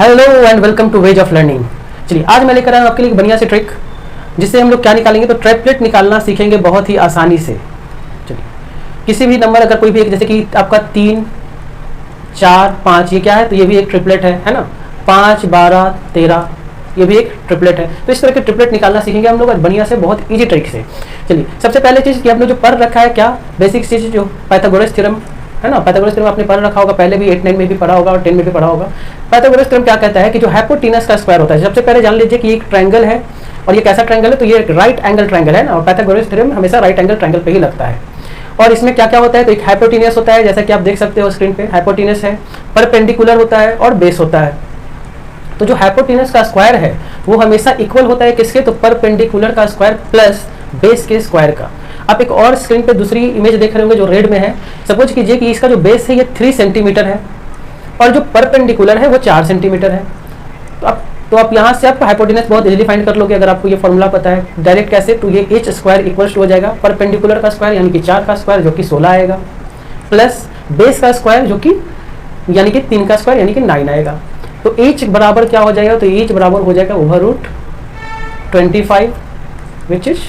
Hello and welcome to ways of learning. चलिए आज मैं लेकर आया हूँ आपके लिए एक बढ़िया सी ट्रिक जिससे हम लोग क्या निकालेंगे, तो ट्रिपलेट निकालना सीखेंगे बहुत ही आसानी से। चलिए किसी भी नंबर अगर कोई भी एक, जैसे कि आपका 3 4 5, ये क्या है, तो ये भी एक ट्रिपलेट है ना। 5 12 13 ये भी एक ट्रिपलेट है। तो इस तरह के ट्रिपलेट निकालना सीखेंगे हम लोग बढ़िया से, बहुत ईजी ट्रिक से। चलिए सबसे पहले चीज़ कि हमने जो पढ़ रखा है, क्या बेसिक चीज़ जो पाइथागोरस थ्योरम है ना, पाइथागोरस थ्योरम आपने पढ़ रखा होगा, पहले भी 8 9 में भी पढ़ा होगा और 10 में भी पढ़ा होगा। पाइथागोरस थ्योरम क्या कहता है कि जो हाइपोटेनस का स्क्वायर होता है, सबसे पहले जान लीजिए कि एक ट्रायंगल है और ये कैसा ट्रायंगल है, तो ये एक राइट एंगल ट्रायंगल है ना, और पाइथागोरस थ्योरम हमेशा राइट एंगल ट्रायंगल पे ही लगता है। और इसमें क्या क्या होता है, तो एक हाइपोटेनस होता है, जैसा कि आप देख सकते हो स्क्रीन पे, हाइपोटेनस है, परपेंडिकुलर होता है और बेस होता है। तो जो हाइपोटेनस का स्क्वायर है वो हमेशा इक्वल होता है किसके, तो परपेंडिकुलर का स्क्वायर प्लस बेस के स्क्वायर का। आप एक और स्क्रीन पे दूसरी इमेज देख रहे होंगे जो रेड में है। सपोज कीजिए कि इसका जो बेस है ये 3 सेंटीमीटर है और जो परपेंडिकुलर है वो 4 सेंटीमीटर है। तो आप यहाँ से आप हाइपोटेनस बहुत इजीली फाइंड कर लोगे अगर आपको ये फॉर्मूला पता है। डायरेक्ट कैसे, तो ये h स्क्वायर इक्वल्स टू हो जाएगा परपेंडिकुलर का स्क्वायर यानी कि 4 का स्क्वायर जो कि 16 आएगा, प्लस बेस का स्क्वायर जो कि यानी कि 3 का स्क्वायर यानी कि 9 आएगा। तो h बराबर क्या हो जाएगा, तो h बराबर हो जाएगा ओवर रूट 25 विच इज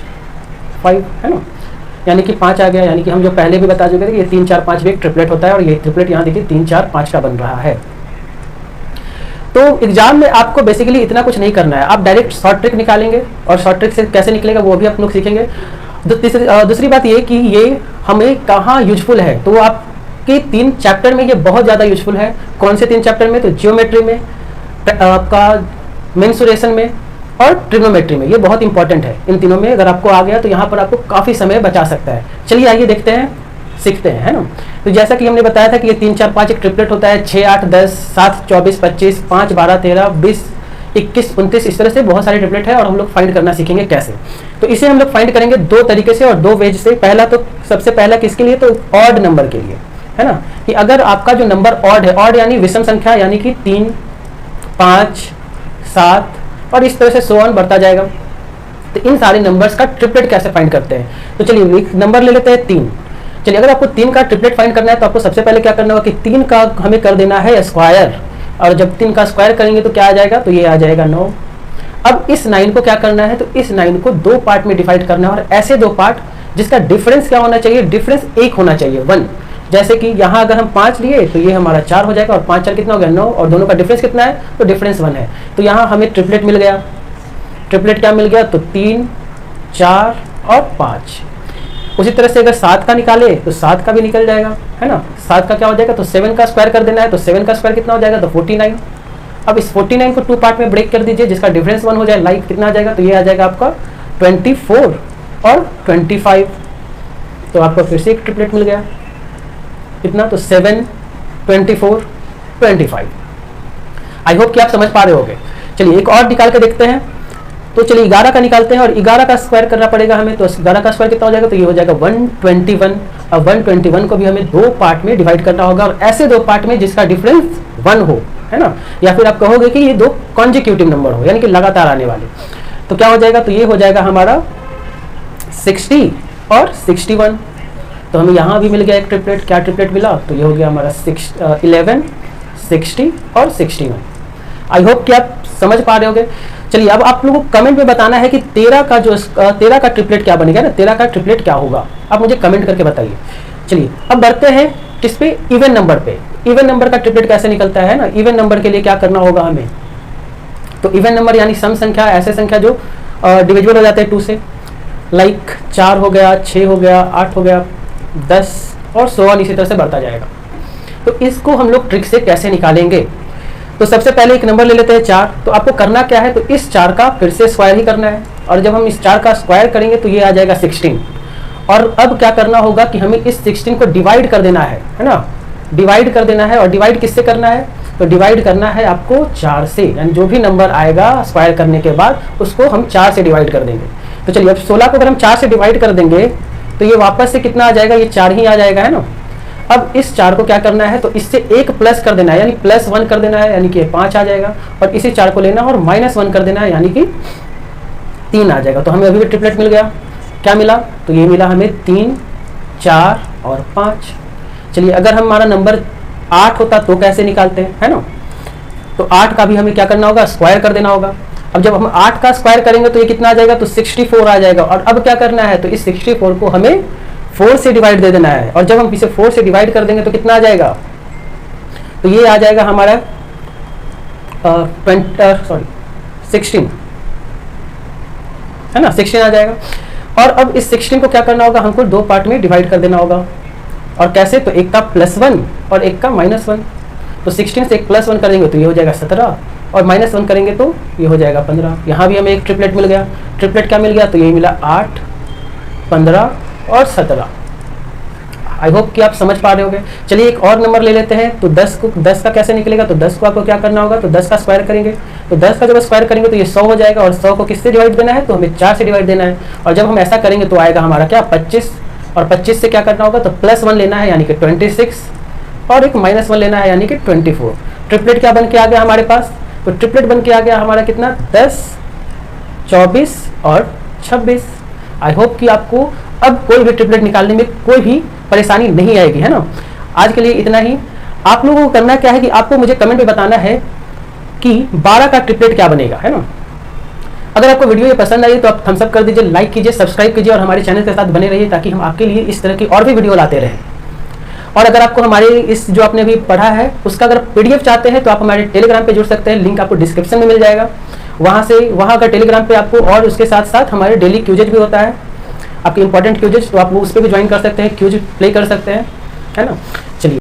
5 है ना, यानी कि 5 आ गया। यानी कि हम जो पहले भी बता चुके थे कि ये 3 4 5 भी एक ट्रिपलेट होता है और ये ट्रिपलेट यहाँ देखिए 3 4 5 का बन रहा है। तो एग्जाम में आपको बेसिकली इतना कुछ नहीं करना है, आप डायरेक्ट शॉर्ट ट्रिक निकालेंगे और शॉर्ट ट्रिक से कैसे निकलेगा वो भी आप लोग सीखेंगे। दूसरी बात ये कि ये हमें कहाँ यूजफुल है, तो आपके 3 चैप्टर में ये बहुत ज़्यादा यूजफुल है। कौन से 3 चैप्टर में, तो जियोमेट्री में, आपका मेंसुरेशन में और ट्रिग्नोमेट्री में। ये बहुत इंपॉर्टेंट है, इन तीनों में अगर आपको आ गया तो यहाँ पर आपको काफ़ी समय बचा सकता है। चलिए आइए देखते हैं, सीखते हैं, है ना। तो जैसा कि हमने बताया था कि ये 3 4 5 एक ट्रिपलेट होता है, 6 8 10 7 24 25 5 12 13 20 21 29, इस तरह से बहुत सारे ट्रिपलेट है और हम लोग फाइंड करना सीखेंगे कैसे। तो इसे हम लोग फाइंड करेंगे 2 तरीके से और 2 वेज से। पहला तो सबसे पहला किसके लिए, तो ऑड नंबर के लिए, है ना, कि अगर आपका जो नंबर ऑड है, ऑड यानी विषम संख्या, यानी कि 3 5 7 और इस तरह से सो ऑन बढ़ता जाएगा। तो इन सारे नंबर्स का ट्रिपलेट कैसे फाइंड करते हैं, तो चलिए एक नंबर ले लेते हैं 3। चलिए अगर आपको 3 का ट्रिपलेट फाइंड करना है तो आपको सबसे पहले क्या करना होगा कि 3 का हमें कर देना है स्क्वायर, और जब 3 का स्क्वायर करेंगे तो क्या आ जाएगा, तो ये आ जाएगा 9। अब इस 9 को क्या करना है, तो इस 9 को 2 पार्ट में डिवाइड करना है और ऐसे 2 पार्ट जिसका डिफरेंस क्या होना चाहिए, डिफरेंस 1 होना चाहिए, 1। जैसे कि यहाँ अगर हम 5 लिए तो ये हमारा 4 हो जाएगा और 5 4 कितना हो गया 9, और दोनों का डिफरेंस कितना है, तो डिफरेंस 1 है। तो यहाँ हमें ट्रिपलेट मिल गया। ट्रिपलेट क्या मिल गया, तो 3 4 और 5। उसी तरह से अगर 7 का निकाले तो 7 का भी निकल जाएगा, है ना। 7 का क्या हो जाएगा, तो 7 का स्क्वायर कर देना है, तो 7 का स्क्वायर कितना हो जाएगा, तो 49। अब इस 49 को 2 पार्ट में ब्रेक कर दीजिए जिसका डिफरेंस 1 हो जाए, लाइक कितना आ जाएगा, तो ये आ जाएगा आपका 24 और 25। तो आपको फिर से एक ट्रिपलेट मिल गया, कितना, तो 7 24 25। आई होप कि आप समझ पा रहे होंगे। चलिए एक और निकाल के देखते हैं। तो चलिए 11 का निकालते हैं और 11 का स्क्वायर करना पड़ेगा हमें। तो 11 का स्क्वायर कितना हो जाएगा, तो ये हो जाएगा 121। अब 121 को भी हमें 2 पार्ट में डिवाइड करना होगा और ऐसे 2 पार्ट में जिसका डिफरेंस 1 हो, है ना, या फिर आप कहोगे कि ये 2 कॉन्जिक्यूटिव नंबर हो, यानी कि लगातार आने वाले। तो क्या हो जाएगा, तो ये हो जाएगा हमारा 60 और 61। तो हमें यहाँ भी मिल गया एक ट्रिपलेट। क्या ट्रिपलेट मिला, तो ये हो गया हमारा 11 60 और 61। आई होप कि आप समझ पा रहे होंगे। चलिए अब आप लोगों को कमेंट में बताना है कि 13 का ट्रिपलेट क्या बनेगा ना, 13 का ट्रिपलेट क्या होगा, आप मुझे कमेंट करके बताइए। चलिए अब बढ़ते हैं किस पे, इवन नंबर पे। इवन नंबर का ट्रिपलेट कैसे निकलता है ना, इवन नंबर के लिए क्या करना होगा हमें, तो इवन नंबर यानी सम संख्या, ऐसे संख्या जो डिविजिबल हो जाते हैं 2 से, लाइक 4 हो गया, 6 हो गया, 8 हो गया, 10 और 16 इसी तरह से बढ़ता जाएगा। तो इसको हम लोग ट्रिक से कैसे निकालेंगे, तो सबसे पहले एक नंबर ले लेते हैं 4। तो आपको करना क्या है, तो इस 4 का फिर से स्क्वायर ही करना है और जब हम इस 4 का स्क्वायर करेंगे तो ये आ जाएगा 16। और अब क्या करना होगा कि हमें इस 16 को डिवाइड कर देना है ना, डिवाइड कर देना है। और डिवाइड किससे करना है, तो डिवाइड करना है आपको 4 से, यानी जो भी नंबर आएगा स्क्वायर करने के बाद उसको हम 4 से डिवाइड कर देंगे। तो चलिए अब 16 को अगर हम 4 से डिवाइड कर देंगे तो ये वापस से कितना आ जाएगा, ये 4 ही आ जाएगा, है ना। अब इस 4 को क्या करना है, तो इससे 1 प्लस कर देना है, यानी +1 कर देना है, यानी कि 5 आ जाएगा। और इसी 4 को लेना और -1 कर देना है, यानी कि 3 आ जाएगा। तो हमें अभी भी ट्रिपलेट मिल गया। क्या मिला, तो ये मिला हमें 3 4 और 5। चलिए अगर हमारा नंबर 8 होता तो कैसे निकालते हैं, है ना। तो 8 का भी हमें क्या करना होगा, स्क्वायर कर देना होगा। अब जब हम 8 का स्क्वायर करेंगे तो ये कितना आ जाएगा, तो 64 आ जाएगा। और अब क्या करना है, तो इस 64 को हमें 4 से डिवाइड दे देना है। और जब हम इसे 4 से डिवाइड कर देंगे तो कितना आ जाएगा, तो ये आ जाएगा हमारा 16 है ना, 16 आ जाएगा। और अब इस 16 को क्या करना होगा, हमको 2 पार्ट में डिवाइड कर देना होगा। और कैसे, तो एक का +1 और एक का -1। तो 16 से एक +1 करेंगे तो ये हो जाएगा 17, और -1 करेंगे तो ये हो जाएगा 15। यहाँ भी हमें एक ट्रिपलेट मिल गया। ट्रिपलेट क्या मिल गया, तो ये मिला 8, 15 और 17। आई होप कि आप समझ पा रहे होंगे। चलिए एक और नंबर ले लेते हैं। तो 10 का कैसे निकलेगा, तो 10 को आपको क्या करना होगा, तो 10 का स्क्वायर करेंगे। तो 10 का जब स्क्वायर करेंगे तो ये 100 हो जाएगा। और 100 को किससे डिवाइड देना है, तो हमें 4 से डिवाइड देना है। और जब हम ऐसा करेंगे तो आएगा हमारा क्या, 25। और 25 से क्या करना होगा, तो +1 लेना है यानी कि 26, और एक -1 लेना है यानी कि 24। ट्रिपलेट क्या बन के आ गया हमारे पास, तो ट्रिपलेट बन के आ गया हमारा कितना, 10, 24 और 26। आई होप कि आपको अब कोई भी ट्रिपलेट निकालने में कोई भी परेशानी नहीं आएगी, है ना। आज के लिए इतना ही। आप लोगों को करना क्या है कि आपको मुझे कमेंट में बताना है कि 12 का ट्रिपलेट क्या बनेगा, है ना। अगर आपको वीडियो ये पसंद आई तो आप थम्स अप कर दीजिए, लाइक कीजिए, सब्सक्राइब कीजिए और हमारे चैनल के साथ बने रहिए ताकि हम आपके लिए इस तरह की और भी वीडियो लाते रहें। और अगर आपको हमारे इस जो आपने अभी पढ़ा है उसका अगर PDF चाहते हैं तो आप हमारे टेलीग्राम पे जुड़ सकते हैं। लिंक आपको डिस्क्रिप्शन में मिल जाएगा। वहाँ का टेलीग्राम पे आपको, और उसके साथ साथ हमारे डेली क्यूजेज भी होता है, आपके इंपॉर्टेंट क्यूजेज, तो आप उस पर भी ज्वाइन कर सकते हैं, क्यूज प्ले कर सकते हैं, है ना।